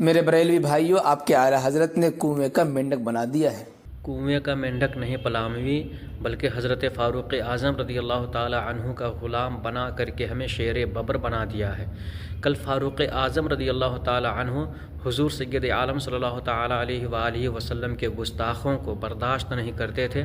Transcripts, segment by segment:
میرے بریلوی بھائیوں، آپ کے اعلیٰ حضرت نے کنویں کا مینڈک بنا دیا ہے۔ کنویں کا مینڈک نہیں پلاموی، بلکہ حضرت فاروق اعظم رضی اللہ تعالی عنہ کا غلام بنا کر کے ہمیں شیر ببر بنا دیا ہے۔ کل فاروق اعظم رضی اللہ تعالی عنہ حضور سید عالم صلی اللہ تعالی علیہ وآلہ وسلم کے گستاخوں کو برداشت نہیں کرتے تھے۔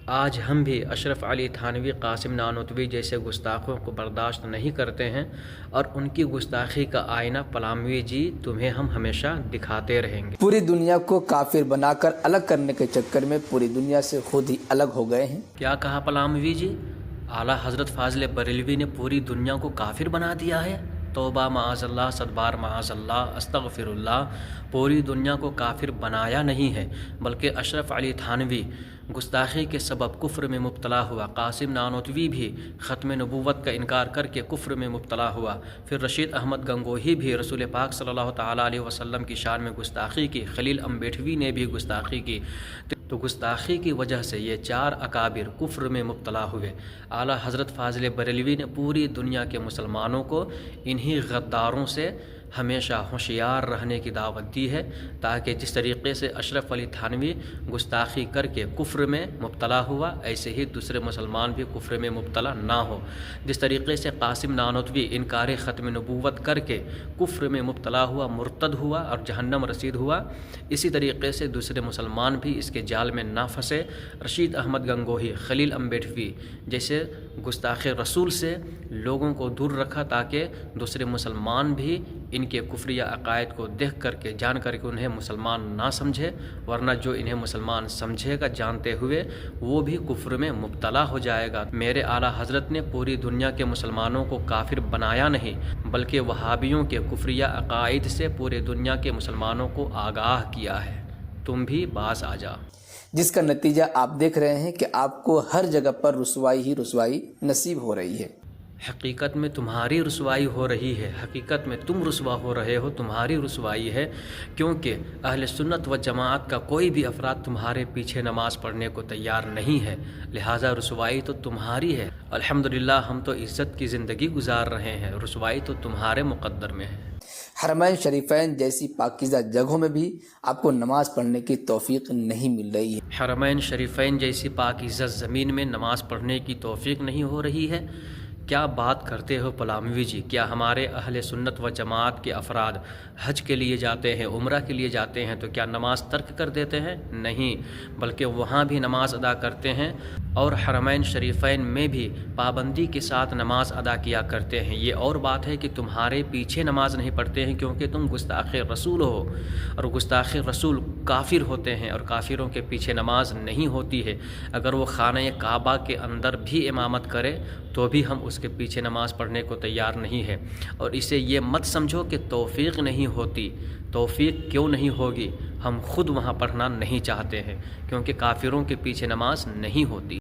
آج ہم بھی اشرف علی تھانوی، قاسم نانوتوی جیسے گستاخوں کو برداشت نہیں کرتے ہیں، اور ان کی گستاخی کا آئینہ پلاموی جی تمہیں ہم ہمیشہ دکھاتے رہیں گے۔ پوری دنیا کو کافر بنا کر الگ کرنے کے چکر میں پوری دنیا سے خود ہی الگ ہو گئے ہیں۔ کیا کہا پلاموی جی؟ اعلیٰ حضرت فاضل بریلوی نے پوری دنیا کو کافر بنا دیا ہے؟ توبہ معاذ اللہ، صدبار معاذ اللہ، استغفر اللہ۔ پوری دنیا کو کافر بنایا نہیں ہے، بلکہ اشرف علی تھانوی گستاخی کے سبب کفر میں مبتلا ہوا، قاسم نانوتوی بھی ختم نبوت کا انکار کر کے کفر میں مبتلا ہوا، پھر رشید احمد گنگوہی بھی رسول پاک صلی اللہ تعالیٰ علیہ وسلم کی شان میں گستاخی کی، خلیل امبیٹھوی نے بھی گستاخی کی۔ تو گستاخی کی وجہ سے یہ چار اکابر کفر میں مبتلا ہوئے۔ اعلیٰ حضرت فاضل بریلوی نے پوری دنیا کے مسلمانوں کو انہی غداروں سے ہمیشہ ہوشیار رہنے کی دعوت دی ہے، تاکہ جس طریقے سے اشرف علی تھانوی گستاخی کر کے کفر میں مبتلا ہوا، ایسے ہی دوسرے مسلمان بھی کفر میں مبتلا نہ ہو۔ جس طریقے سے قاسم نانوتوی انکار ختم نبوت کر کے کفر میں مبتلا ہوا، مرتد ہوا اور جہنم رسید ہوا، اسی طریقے سے دوسرے مسلمان بھی اس کے جال میں نہ پھنسے۔ رشید احمد گنگوہی، خلیل امبیٹھوی جیسے گستاخ رسول سے لوگوں کو دور رکھا، تاکہ دوسرے مسلمان بھی ان کے کفریہ عقائد کو دیکھ کر کے، جان کر کے انہیں مسلمان نہ سمجھے، ورنہ جو انہیں مسلمان سمجھے گا جانتے ہوئے وہ بھی کفر میں مبتلا ہو جائے گا۔ میرے اعلیٰ حضرت نے پوری دنیا کے مسلمانوں کو کافر بنایا نہیں، بلکہ وہابیوں کے کفریہ عقائد سے پورے دنیا کے مسلمانوں کو آگاہ کیا ہے۔ تم بھی باز آ جا، جس کا نتیجہ آپ دیکھ رہے ہیں کہ آپ کو ہر جگہ پر رسوائی ہی رسوائی نصیب ہو رہی ہے۔ حقیقت میں تمہاری رسوائی ہو رہی ہے، حقیقت میں تم رسوا ہو رہے ہو، تمہاری رسوائی ہے، کیونکہ اہل سنت و جماعت کا کوئی بھی افراد تمہارے پیچھے نماز پڑھنے کو تیار نہیں ہے، لہٰذا رسوائی تو تمہاری ہے۔ الحمدللہ ہم تو عزت کی زندگی گزار رہے ہیں، رسوائی تو تمہارے مقدر میں ہے۔ حرمین شریفین جیسی پاکیزہ جگہوں میں بھی آپ کو نماز پڑھنے کی توفیق نہیں مل رہی ہے۔ حرمین شریفین جیسی پاکیزہ زمین میں نماز پڑھنے کی توفیق نہیں ہو رہی ہے؟ کیا بات کرتے ہو پلاموی جی؟ کیا ہمارے اہل سنت و جماعت کے افراد حج کے لیے جاتے ہیں، عمرہ کے لیے جاتے ہیں تو کیا نماز ترک کر دیتے ہیں؟ نہیں، بلکہ وہاں بھی نماز ادا کرتے ہیں، اور حرمین شریفین میں بھی پابندی کے ساتھ نماز ادا کیا کرتے ہیں۔ یہ اور بات ہے کہ تمہارے پیچھے نماز نہیں پڑھتے ہیں، کیونکہ تم گستاخ رسول ہو، اور گستاخ رسول کافر ہوتے ہیں، اور کافروں کے پیچھے نماز نہیں ہوتی ہے۔ اگر وہ خانہ کعبہ کے اندر بھی امامت کرے تو بھی ہم اس کے پیچھے نماز پڑھنے کو تیار نہیں ہے۔ اور اسے یہ مت سمجھو کہ توفیق نہیں ہوتی، توفیق کیوں نہیں ہوگی؟ ہم خود وہاں پڑھنا نہیں چاہتے ہیں، کیونکہ کافروں کے پیچھے نماز نہیں ہوتی۔